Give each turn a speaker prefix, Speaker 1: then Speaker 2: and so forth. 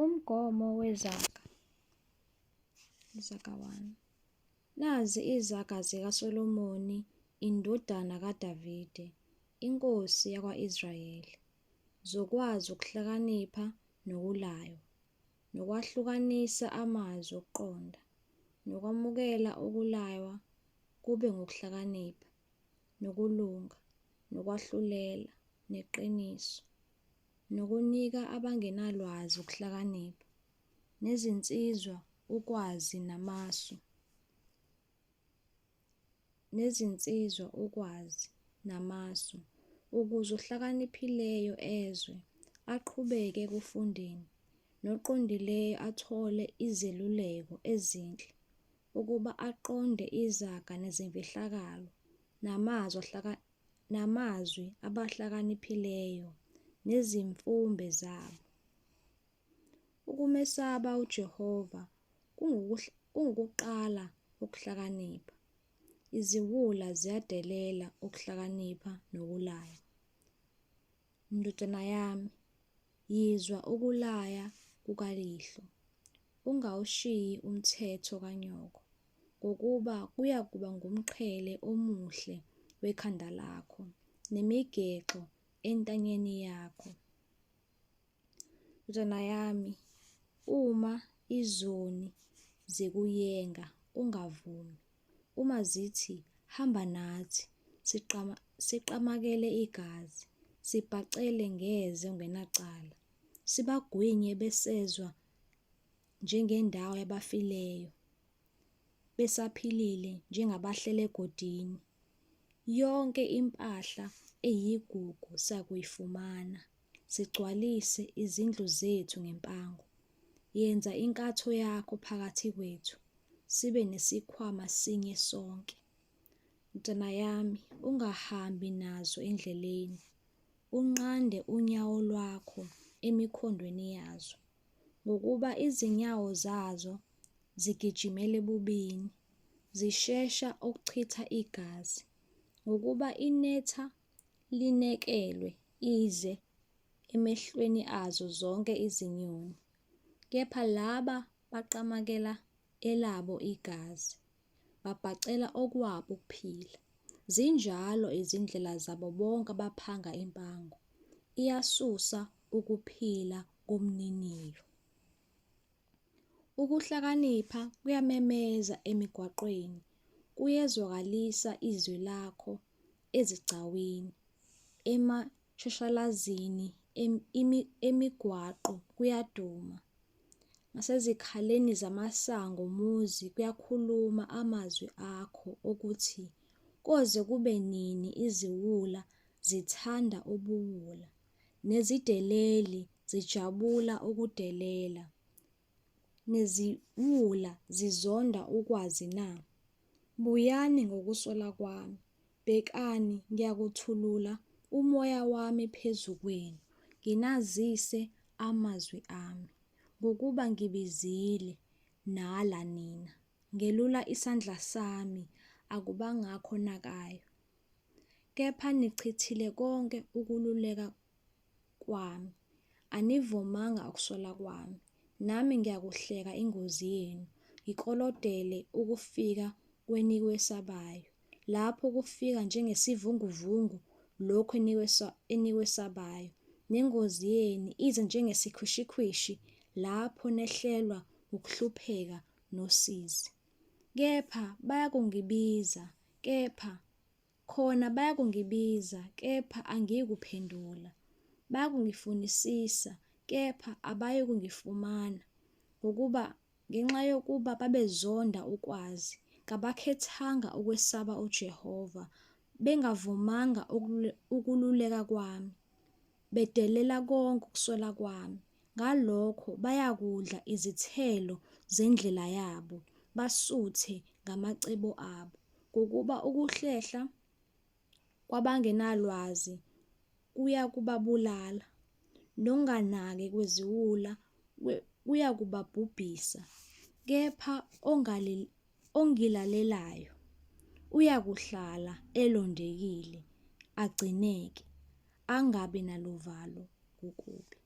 Speaker 1: Umgomo wezaga. Izaga 1. Nazi izaga zikaSolomoni indodana kaDavide, inkosi yakwa-Israyeli, zokwazi ukuhlakanipha nokulaywa, nokwahlukanisa amazwi okuqonda, nokwamukela ukulaywa kube ngukuhlakanipha, nokulunga, nokwahlulela, neqiniso, nokunika abangenalwazi ukuhlakanipha, nezinsizwa ukwazi namasu, ukuze ohlakaniphileyo ezwe, aqhubeke ekufundeni, noqondileyo athole izeluleko ezinhle, ukuba aqonde izaga nezimfihlakalo, namazwi abahlakaniphileyo, nezimfumbe zabo. Ukumesaba uJehova kungukuqala ukuhlakanipha. Iziwula ziyadelela ukuhlakanipha nokulaya. Ndodana yami, yizwa ukulaya kukayihlo, ungawushiyi umthetho kanyoko, ngokuba kuyakuba ngumqhele omuhle wekhanda lakho, nemigexo entanyeni yakho. Ndodana yami, uma izoni zikuyenga ungavumi, uma zithi, hamba nathi, siqamakele igazi, sibhacele ngeze ungenacala, sibagwinye besezwa njengendawo yabafileyo, besaphilile njengabahlala egodini. Yonke impahla eyigugu sakuyifumana, sigcwalise izindlu zethu ngempango. Yenza inkatho yakho phakathi kwethu, sibe nesikhwama sinye sonke. Ndodana yami, ungahambi nazo endleleni, unqande unyawo lwakho emikhondweni yazo, ngokuba izinyawo zazo zigijimela ebubini, zishesha ukuchitha igazi, ngokuba inetha linekelwe ize emehlweni azo zonke izinyoni. Kepha laba baqamakela elabo igazi, babhacela okwabo ukuphila. Zinjalo izindlela zabo bonke abaphanga impango, iyasusa ukuphila komniniyo. Ukuhlakanipha kuyamemeza emigwaqweni, kuyezwakalisa izwi lakho ezigcawini, emashashalazini emigwaqo kuyaduma. Nasezikhaleni zamasango omuzi kuyakhuluma amazwi akho okuthi, koze kube nini iziwula zithanda ubuwula, nezideleli zijabula ukudelela, neziwula zizonda ukwazi na? Buyani ngokusola kwami, bhekani, ngiyakuthulula umoya wami phezu kwenu, nginazise amazwi ami. Ngokuba ngibizile, nala nina, ngelula isandla sami, akubangakho onakayo. Kepha nichithile konke ukululeka kwami, anivumanga ukusola kwami. Nami ngiyakuhleka ingozi yenu, ngikolodele ukufika kwenikwesabayo, lapho kufika njengesivunguvungu lokhu enikwesabayo, nengozi yenu ize njengesikhwishikhwishi, lapho nehlelwa ukuhlupheka nosizi. Kepha bayakungibiza, kepha angikuphendula. Bayakungifunisisa, kepha abayikungifumana. Ngenxa yokuba babezonda ukwazi, kabakhethanga ukwesaba uJehova, bengavumanga ukululeka kwami, bedelela konke ukusola kwami. Ngalokho bayakudla izithelo zendlela yabo, basuthe ngamacebo abo, ngokuba ukuhlehla kwabangenalwazi kuyakubabulala, nokunganaki kweziwula kuyakubabhubhisa. Kepha ongilalelayo uyakuhlala elondekile, agcineke, angabi naluvalo kukubi.